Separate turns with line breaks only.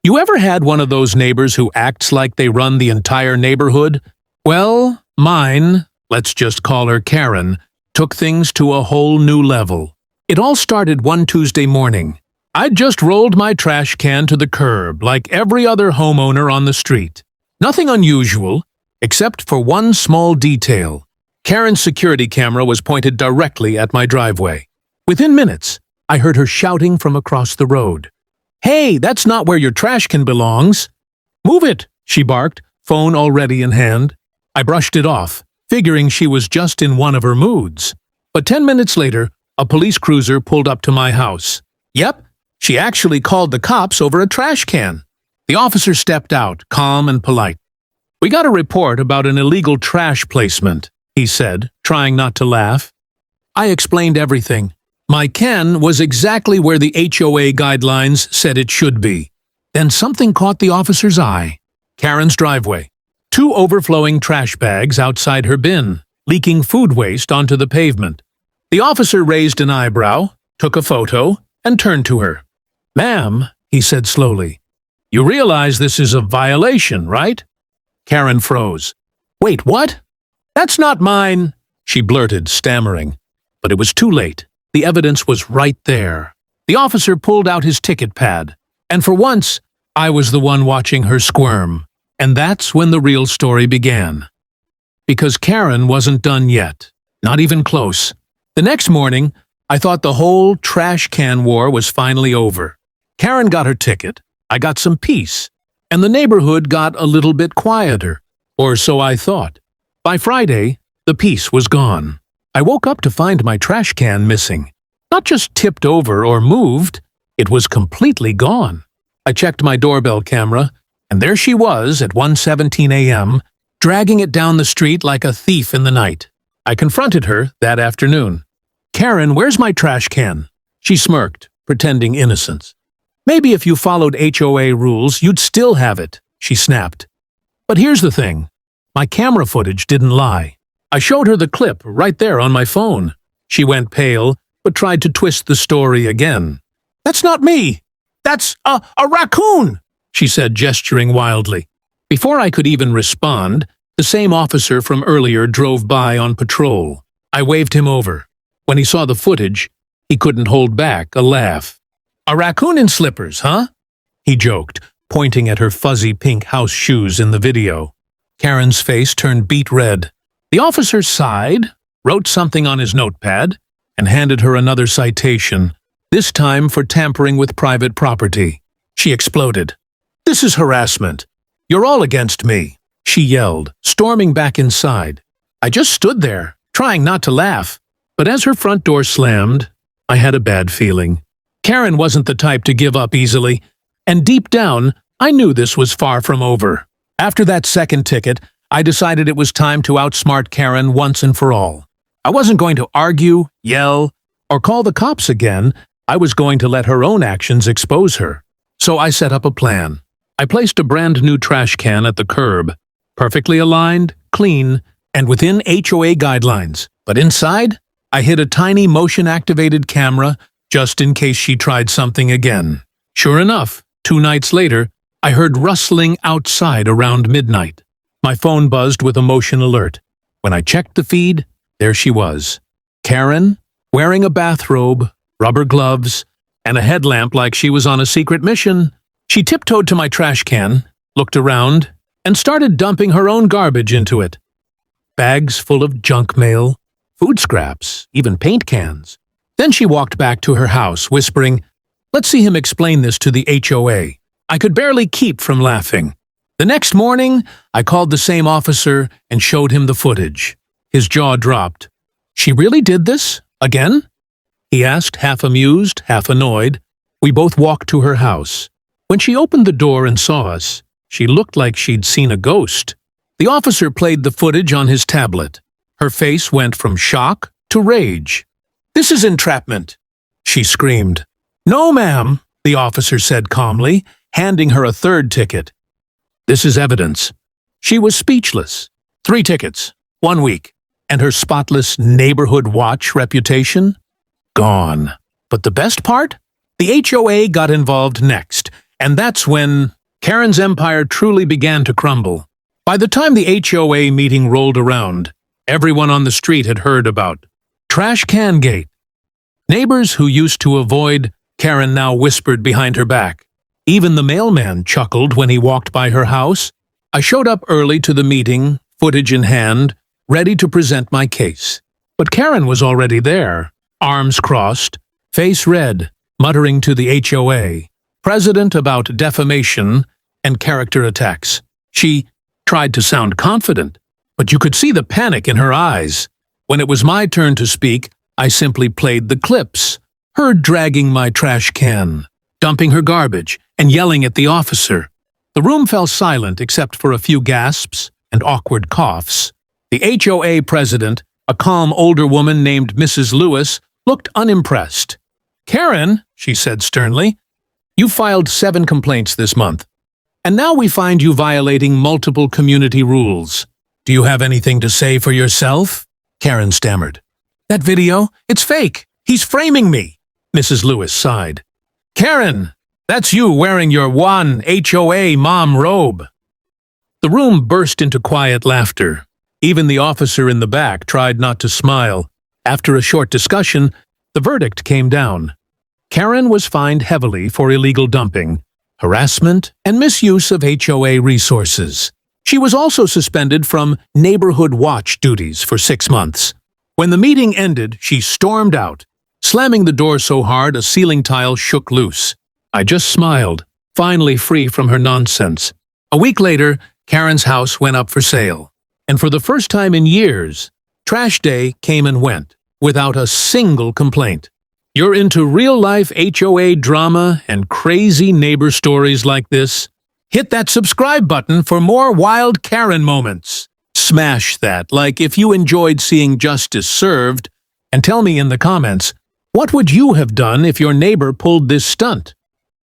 You ever had one of those neighbors who acts like they run the entire neighborhood? Well, mine, let's just call her Karen, took things to a whole new level. It all started one Tuesday morning. I'd just rolled my trash can to the curb like every other homeowner on the street. Nothing unusual, except for one small detail. Karen's security camera was pointed directly at my driveway. Within minutes, I heard her shouting from across the road. "Hey, that's not where your trash can belongs." "Move it," she barked, phone already in hand. I brushed it off, figuring she was just in one of her moods. But 10 minutes later, a police cruiser pulled up to my house. Yep, she actually called the cops over a trash can. The officer stepped out, calm and polite. "We got a report about an illegal trash placement," he said, trying not to laugh. I explained everything. My can was exactly where the HOA guidelines said it should be. Then something caught the officer's eye. Karen's driveway. 2 overflowing trash bags outside her bin, leaking food waste onto the pavement. The officer raised an eyebrow, took a photo, and turned to her. "Ma'am," he said slowly, "you realize this is a violation, right?" Karen froze. "Wait, what? That's not mine," she blurted, stammering. But it was too late. The evidence was right there. The officer pulled out his ticket pad, and for once, I was the one watching her squirm. And that's when the real story began. Because Karen wasn't done yet, not even close. The next morning, I thought the whole trash can war was finally over. Karen got her ticket, I got some peace, and the neighborhood got a little bit quieter, or so I thought. By Friday, the peace was gone. I woke up to find my trash can missing. Not just tipped over or moved, it was completely gone. I checked my doorbell camera, and there she was at 1:17 a.m., dragging it down the street like a thief in the night. I confronted her that afternoon. "Karen, where's my trash can?" She smirked, pretending innocence. "Maybe if you followed HOA rules, you'd still have it," she snapped. "But here's the thing. My camera footage didn't lie. I showed her the clip right there on my phone. She went pale, but tried to twist the story again. "That's not me! That's a raccoon!" she said, gesturing wildly. Before I could even respond, the same officer from earlier drove by on patrol. I waved him over. When he saw the footage, he couldn't hold back a laugh. "A raccoon in slippers, huh?" he joked, pointing at her fuzzy pink house shoes in the video. Karen's face turned beet red. The officer sighed, wrote something on his notepad, and handed her another citation, this time for tampering with private property. She exploded. "This is harassment. You're all against me," she yelled, storming back inside. I just stood there, trying not to laugh. But as her front door slammed, I had a bad feeling. Karen wasn't the type to give up easily, and deep down, I knew this was far from over. After that second ticket, I decided it was time to outsmart Karen once and for all. I wasn't going to argue, yell, or call the cops again. I was going to let her own actions expose her. So I set up a plan. I placed a brand new trash can at the curb, perfectly aligned, clean, and within HOA guidelines. But inside, I hid a tiny motion-activated camera just in case she tried something again. Sure enough, 2 nights later, I heard rustling outside around midnight. My phone buzzed with a motion alert. When I checked the feed, there she was. Karen, wearing a bathrobe, rubber gloves, and a headlamp like she was on a secret mission. She tiptoed to my trash can, looked around, and started dumping her own garbage into it. Bags full of junk mail, food scraps, even paint cans. Then she walked back to her house, whispering, "Let's see him explain this to the HOA." I could barely keep from laughing. The next morning, I called the same officer and showed him the footage. His jaw dropped. "She really did this? Again?" he asked, half amused, half annoyed. We both walked to her house. When she opened the door and saw us, she looked like she'd seen a ghost. The officer played the footage on his tablet. Her face went from shock to rage. "This is entrapment," she screamed. "No, ma'am," the officer said calmly, handing her a third ticket. "This is evidence." She was speechless. 3 tickets, 1 week, and her spotless neighborhood watch reputation? Gone. But the best part? The HOA got involved next, And that's when Karen's empire truly began to crumble. By the time the HOA meeting rolled around, everyone on the street had heard about Trash Can Gate. Neighbors who used to avoid Karen now whispered behind her back. Even the mailman chuckled when he walked by her house. I showed up early to the meeting, footage in hand, ready to present my case. But Karen was already there, arms crossed, face red, muttering to the HOA, president about defamation and character attacks. She tried to sound confident, but you could see the panic in her eyes. When it was my turn to speak, I simply played the clips, her dragging my trash can, dumping her garbage, and yelling at the officer. The room fell silent except for a few gasps and awkward coughs. The HOA president, a calm older woman named Mrs. Lewis, looked unimpressed. "Karen," she said sternly, "you filed 7 complaints this month, and now we find you violating multiple community rules. Do you have anything to say for yourself?" Karen stammered. "That video, it's fake. He's framing me," Mrs. Lewis sighed. "Karen, that's you wearing your one HOA mom robe." The room burst into quiet laughter. Even the officer in the back tried not to smile. After a short discussion, the verdict came down. Karen was fined heavily for illegal dumping, harassment, and misuse of HOA resources. She was also suspended from neighborhood watch duties for 6 months. When the meeting ended, she stormed out, slamming the door so hard a ceiling tile shook loose. I just smiled, finally free from her nonsense. A week later, Karen's house went up for sale. And for the first time in years, Trash Day came and went, without a single complaint. You're into real-life HOA drama and crazy neighbor stories like this? Hit that subscribe button for more wild Karen moments. Smash that like if you enjoyed seeing justice served, and tell me in the comments, what would you have done if your neighbor pulled this stunt?